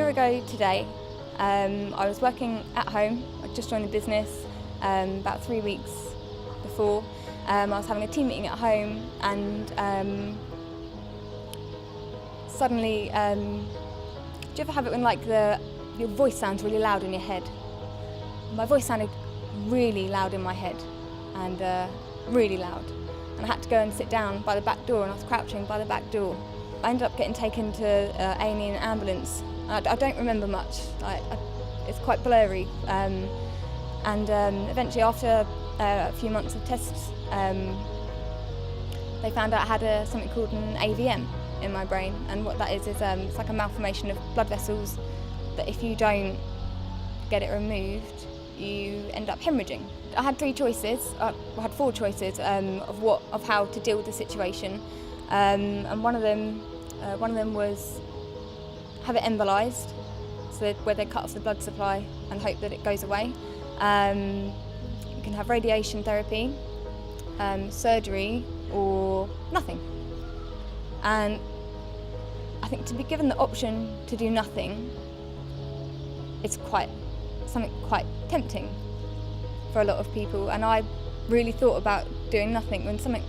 year ago today, I was working at home. I just joined the business about 3 weeks before. I was having a team meeting at home, and suddenly, do you ever have it when your voice sounds really loud in your head? My voice sounded really loud in my head, and really loud. And I had to go and sit down by the back door, and I was crouching by the back door. I ended up getting taken to A&E in an ambulance. I don't remember much. It's quite blurry. And eventually, after a few months of tests, they found out I had something called an AVM in my brain. And what that is it's like a malformation of blood vessels that if you don't get it removed, you end up hemorrhaging. I had 3 choices. I had 4 choices of how to deal with the situation. And one of them was have it embolised, so where they cut off the blood supply and hope that it goes away. You can have radiation therapy, surgery, or nothing. And I think to be given the option to do nothing, it's something quite tempting for a lot of people. And I really thought about doing nothing when something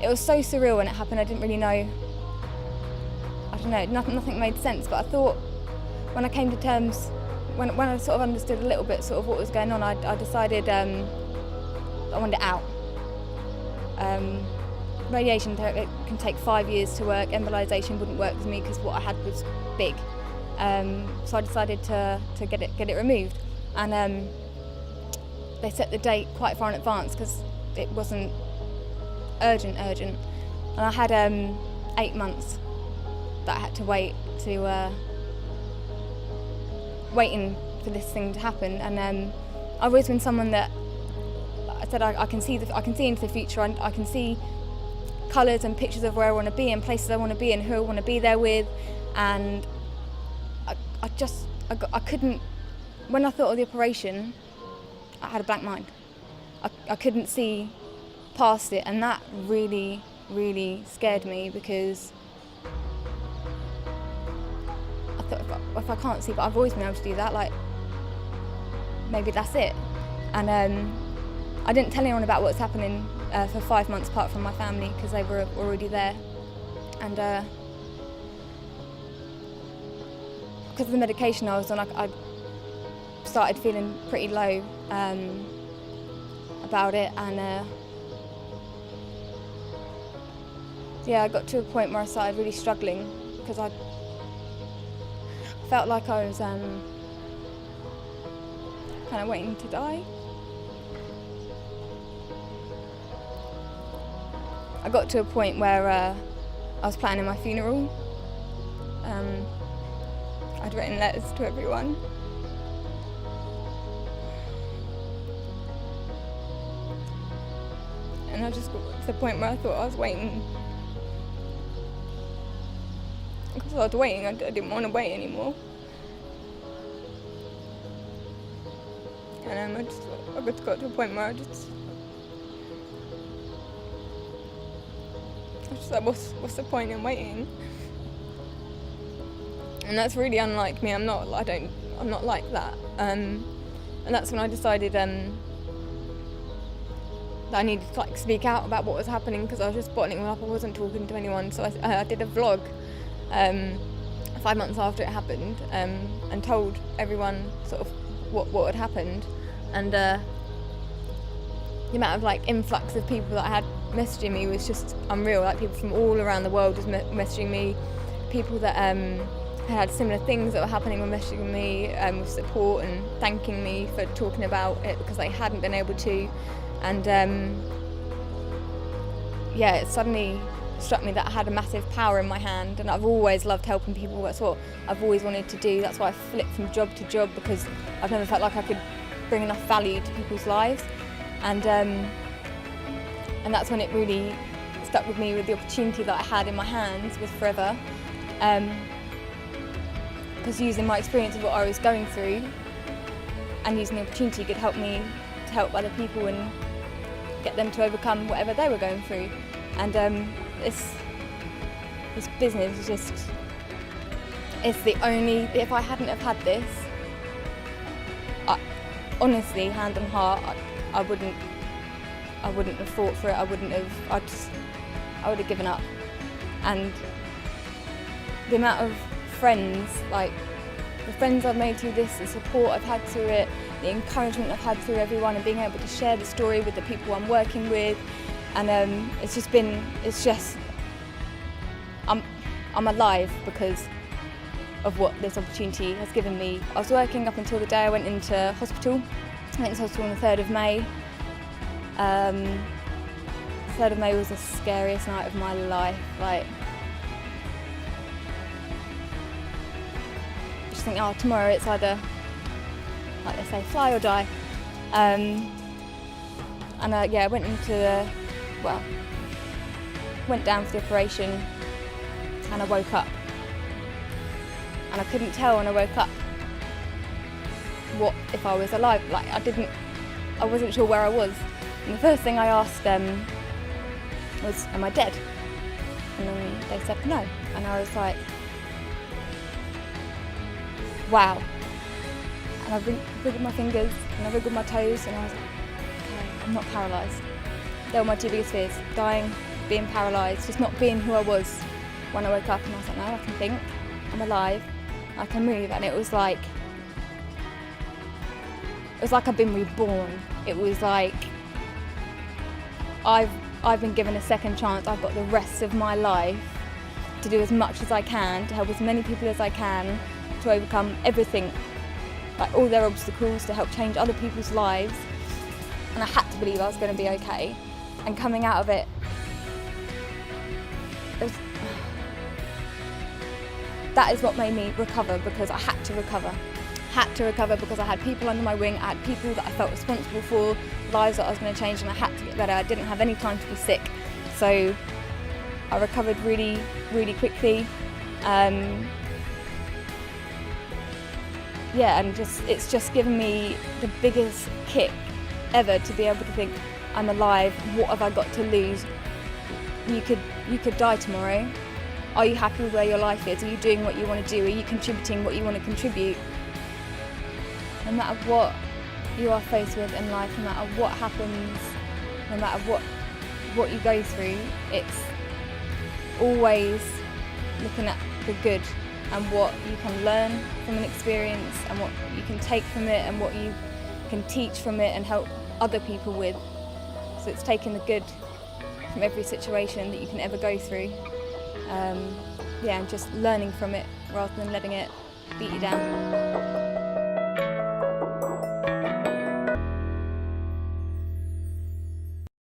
it was so surreal when it happened. I didn't really know, nothing made sense, but I thought when I came to terms, when I sort of understood a little bit sort of what was going on, I decided I wanted it out. Radiation therapy can take 5 years to work. Embolisation wouldn't work for me because what I had was big. So I decided to get it removed, and they set the date quite far in advance because it wasn't urgent, and I had 8 months that I had to waiting for this thing to happen. And I've always been someone that I said I can see into the future. I can see colours and pictures of where I want to be and places I want to be and who I want to be there with, and I couldn't. When I thought of the operation, I had a blank mind. I couldn't see past it, and that really, really scared me, because I thought if I can't see, but I've always been able to do that, maybe that's it. And I didn't tell anyone about what's happening for 5 months apart from my family, because they were already there. And because of the medication I was on, I started feeling pretty low about it, and I got to a point where I started really struggling, because I felt like I was kind of waiting to die. I got to a point where I was planning my funeral. I'd written letters to everyone. And I just got to the point where I thought I was waiting. Because I was waiting, I didn't want to wait anymore. And I just got to a point where I just like, what's the point in waiting? And that's really unlike me. I'm not like that. And that's when I decided that I needed to speak out about what was happening, because I was just bottling it up. I wasn't talking to anyone. So I did a vlog 5 months after it happened, and told everyone sort of what had happened. And the amount of influx of people that I had messaging me was just unreal. People from all around the world was messaging me. People that had similar things that were happening were messaging me with support and thanking me for talking about it, because they hadn't been able to. And it suddenly struck me that I had a massive power in my hand, and I've always loved helping people. That's what I've always wanted to do. That's why I flipped from job to job, because I've never felt like I could bring enough value to people's lives. And that's when it really stuck with me, with the opportunity that I had in my hands was forever. Because using my experience of what I was going through and using the opportunity could help me to help other people and get them to overcome whatever they were going through. And this business is It's the only, if I hadn't have had this, honestly, hand on heart, I wouldn't have fought for it. I would have given up. And the amount of friends, like the friends I've made through this, the support I've had through it, the encouragement I've had through everyone, and being able to share the story with the people I'm working with, and I'm alive because of what this opportunity has given me. I was working up until the day I went into hospital. I went into hospital on the 3rd of May. The 3rd of May was the scariest night of my life. Like, just think, oh, tomorrow it's either, like they say, fly or die. I went into went down for the operation, and I woke up. And I couldn't tell when I woke up what if I was alive. Like, I wasn't sure where I was. And the first thing I asked them was, am I dead? And then they said no. And I was like, wow. And I wriggled my fingers and I wriggled my toes, and I was like, okay, I'm not paralysed. They were my two biggest fears: dying, being paralysed, just not being who I was when I woke up. And I was like, no, I can think, I'm alive, I can move. And it was like I've been reborn. It was like I've been given a second chance. I've got the rest of my life to do as much as I can, to help as many people as I can, to overcome everything, like all their obstacles, to help change other people's lives. And I had to believe I was going to be okay. And coming out of it, that is what made me recover, because I had to recover. Because I had people under my wing, I had people that I felt responsible for, lives that I was going to change, and I had to get better. I didn't have any time to be sick. So I recovered really, really quickly. And it's just given me the biggest kick ever to be able to think, I'm alive, what have I got to lose? You could die tomorrow. Are you happy with where your life is? Are you doing what you want to do? Are you contributing what you want to contribute? No matter what you are faced with in life, no matter what happens, no matter what you go through, it's always looking at the good and what you can learn from an experience, and what you can take from it, and what you can teach from it and help other people with. So it's taking the good from every situation that you can ever go through. And just learning from it rather than letting it beat you down.